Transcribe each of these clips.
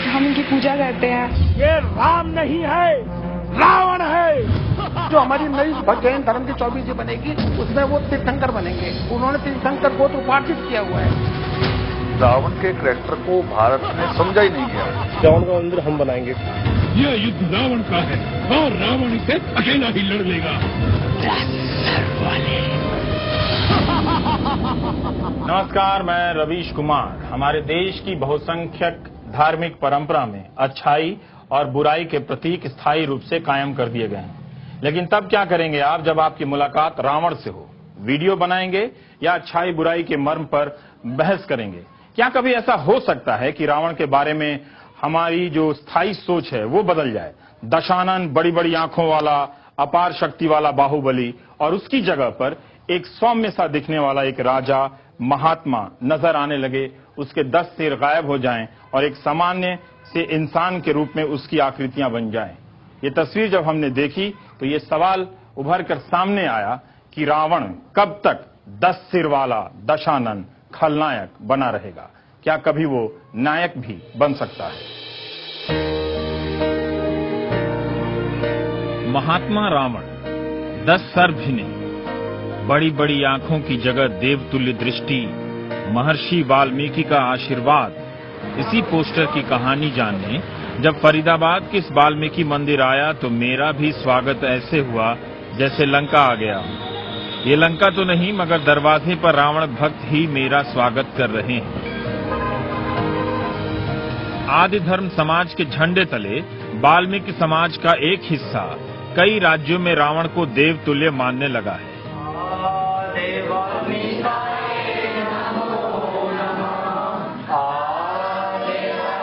हम इनकी पूजा करते हैं। ये राम नहीं है, रावण है। जो हमारी नई जैन धर्म की 24 बनेगी, उसमें वो तीर्थंकर बनेंगे। उन्होंने तीर्थंकर को तो उपार्जित किया हुआ है। रावण के कैरेक्टर को भारत ने समझा ही नहीं गया। रावण का मंदिर हम बनाएंगे। यह युद्ध रावण का है और रावण इसे अकेला ही लड़ लेगा। नमस्कार, मैं रवीश कुमार। हमारे देश की बहुसंख्यक धार्मिक परंपरा में अच्छाई और बुराई के प्रतीक स्थायी रूप से कायम कर दिए गए हैं। लेकिन तब क्या करेंगे आप जब आपकी मुलाकात रावण से हो? वीडियो बनाएंगे या अच्छाई बुराई के मर्म पर बहस करेंगे? क्या कभी ऐसा हो सकता है कि रावण के बारे में हमारी जो स्थायी सोच है वो बदल जाए? दशानन, बड़ी बड़ी आंखों वाला, अपार शक्ति वाला बाहुबली, और उसकी जगह पर एक सौम्य सा दिखने वाला एक राजा महात्मा नजर आने लगे, उसके 10 सिर गायब हो जाएं और एक सामान्य से इंसान के रूप में उसकी आकृतियां बन जाएं। ये तस्वीर जब हमने देखी तो ये सवाल उभर कर सामने आया कि रावण कब तक 10 सिर वाला दशानन खलनायक बना रहेगा? क्या कभी वो नायक भी बन सकता है? महात्मा रावण 10 सर भी नहीं, बड़ी बड़ी आंखों की जगह देवतुल्य दृष्टि, महर्षि वाल्मीकि का आशीर्वाद। इसी पोस्टर की कहानी जानने जब फरीदाबाद के इस वाल्मीकि मंदिर आया तो मेरा भी स्वागत ऐसे हुआ जैसे लंका आ गया। ये लंका तो नहीं, मगर दरवाजे पर रावण भक्त ही मेरा स्वागत कर रहे हैं। आदि धर्म समाज के झंडे तले वाल्मीकि समाज का एक हिस्सा कई राज्यों में रावण को देवतुल्य मानने लगा है।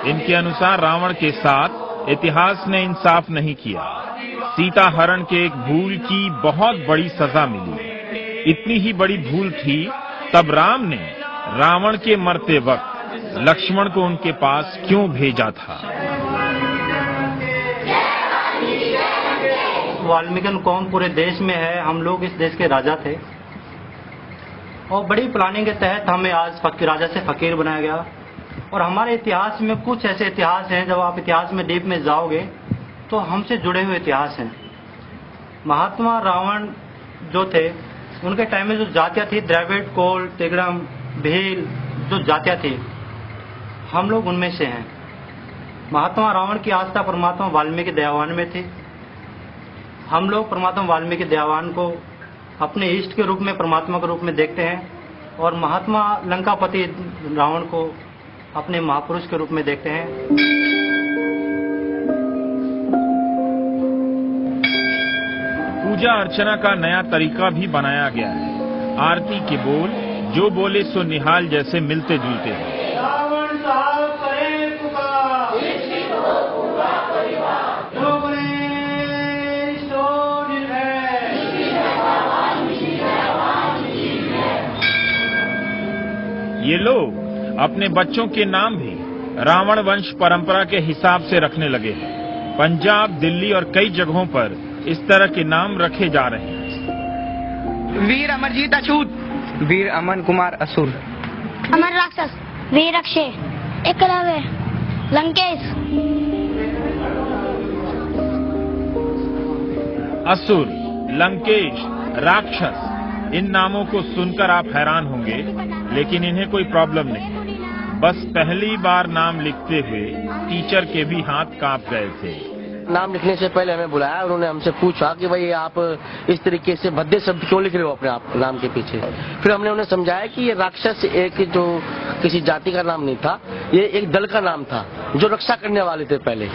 इनके अनुसार रावण के साथ इतिहास ने इंसाफ नहीं किया। सीता हरण के एक भूल की बहुत बड़ी सजा मिली। इतनी ही बड़ी भूल थी तब राम ने रावण के मरते वक्त लक्ष्मण को उनके पास क्यों भेजा था? वाल्मीकि कौम पूरे देश में है। हम लोग इस देश के राजा थे और बड़ी प्लानिंग के तहत हमें आज राजा से फकीर बनाया गया। और हमारे इतिहास में कुछ ऐसे इतिहास हैं, जब आप इतिहास में डीप में जाओगे तो हमसे जुड़े हुए इतिहास हैं। महात्मा रावण जो थे, उनके टाइम में जो जातियां थी, द्रविड़, कोल, तिगड़म, भील, जो जातियां थी, हम लोग उनमें से हैं। महात्मा रावण की आस्था परमात्मा वाल्मीकि दयावान में थी। हम लोग परमात्मा वाल्मीकि दयावान को अपने इष्ट के रूप में, परमात्मा के रूप में देखते हैं, और महात्मा लंकापति रावण को अपने महापुरुष के रूप में देखते हैं। पूजा अर्चना का नया तरीका भी बनाया गया है। आरती के बोल जो बोले सो निहाल जैसे मिलते जुलते हैं। ये लोग अपने बच्चों के नाम भी रावण वंश परंपरा के हिसाब से रखने लगे हैं। पंजाब, दिल्ली और कई जगहों पर इस तरह के नाम रखे जा रहे हैं। वीर अमरजीत अछूत, वीर अमन कुमार असुर, अमर राक्षस, वीर अक्षय, एकलव्य, लंकेश। असुर, लंकेश, राक्षस, इन नामों को सुनकर आप हैरान होंगे, लेकिन इन्हें कोई प्रॉब्लम नहीं। बस पहली बार नाम लिखते हुए टीचर के भी हाथ कांप गए थे। नाम लिखने से पहले हमें बुलाया, उन्होंने हमसे पूछा कि भाई आप इस तरीके से भद्दे शब्द क्यों लिख रहे हो अपने आप नाम के पीछे। फिर हमने उन्हें समझाया कि ये राक्षस एक जो किसी जाति का नाम नहीं था, ये एक दल का नाम था जो रक्षा करने वाले थे पहले।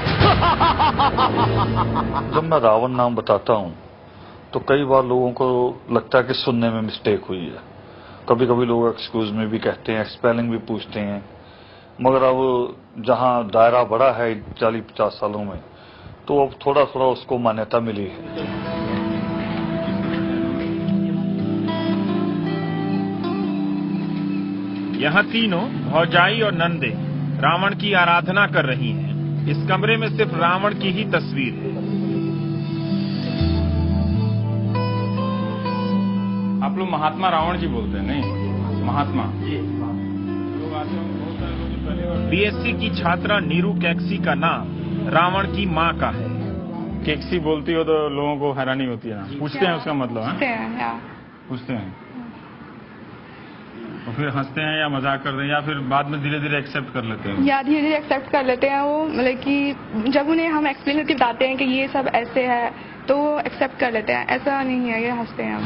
जब मैं रावण नाम बताता हूँ तो कई बार लोगों को लगता है कि सुनने में मिस्टेक हुई है। कभी कभी लोग एक्सक्यूज में भी कहते हैं, स्पेलिंग भी पूछते हैं। मगर अब जहाँ दायरा बड़ा है 40-50 सालों में, तो अब थोड़ा थोड़ा उसको मान्यता मिली है। यहाँ तीनों भौजाई और नंदे रावण की आराधना कर रही हैं। इस कमरे में सिर्फ रावण की ही तस्वीर है। आप लोग महात्मा रावण जी बोलते हैं, नहीं? महात्मा जी लोग आते हैं, बीएससी की छात्रा नीरू कैक्सी का नाम रावण की मां का है। कैक्सी बोलती हो तो लोगों को हैरानी होती है ना, पूछते हैं उसका मतलब है, पूछते हैं और फिर हंसते हैं या मजाक करते हैं या फिर बाद में धीरे धीरे एक्सेप्ट कर लेते हैं? या धीरे धीरे एक्सेप्ट कर लेते हैं वो, मतलब कि जब उन्हें हम एक्सप्लेन करके बताते हैं कि ये सब ऐसे है तो वो एक्सेप्ट कर लेते हैं, ऐसा नहीं है, ये हंसते हैं हम।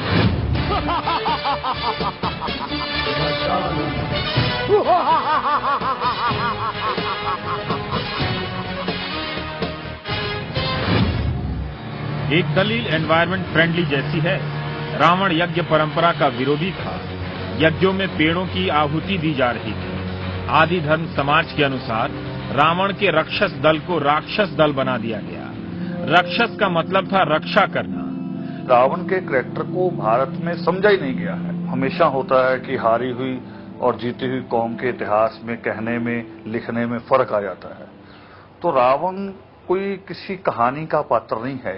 एक दलील एनवायरमेंट फ्रेंडली जैसी है। रावण यज्ञ परंपरा का विरोधी था। यज्ञों में पेड़ों की आहुति दी जा रही थी। आदि धर्म समाज के अनुसार रावण के राक्षस दल को राक्षस दल बना दिया गया। राक्षस का मतलब था रक्षा करना। रावण के कैरेक्टर को भारत में समझा ही नहीं गया है। हमेशा होता है कि हारी हुई और जीती हुई कौम के इतिहास में कहने में लिखने में फर्क आ जाता है। तो रावण कोई किसी कहानी का पात्र नहीं है।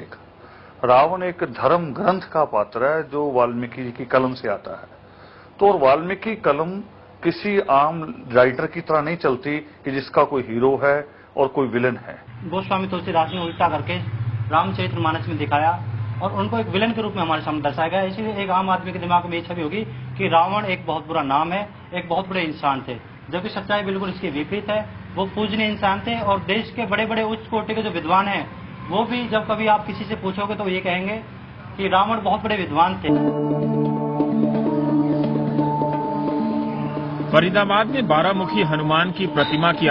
रावण एक धर्म ग्रंथ का पात्र है जो वाल्मीकि जी की कलम से आता है। तो और वाल्मीकि कलम किसी आम राइटर की तरह नहीं चलती कि जिसका कोई हीरो है और कोई विलन है। गोस्वामी तुलसीदास ने उल्टा करके रामचरितमानस में दिखाया और उनको एक विलन के रूप में हमारे सामने दर्शाया गया। इसीलिए एक आम आदमी के दिमाग में ये छवि होगी कि रावण एक बहुत बुरा नाम है, एक बहुत बड़े इंसान थे, जबकि सच्चाई बिल्कुल इसके विपरीत है। वो पूजनीय इंसान थे और देश के बड़े बड़े उच्च कोटि के जो विद्वान हैं वो भी जब कभी आप किसी से पूछोगे तो ये कहेंगे कि रावण बहुत बड़े विद्वान थे। फरीदाबाद में 12 मुखी हनुमान की प्रतिमा की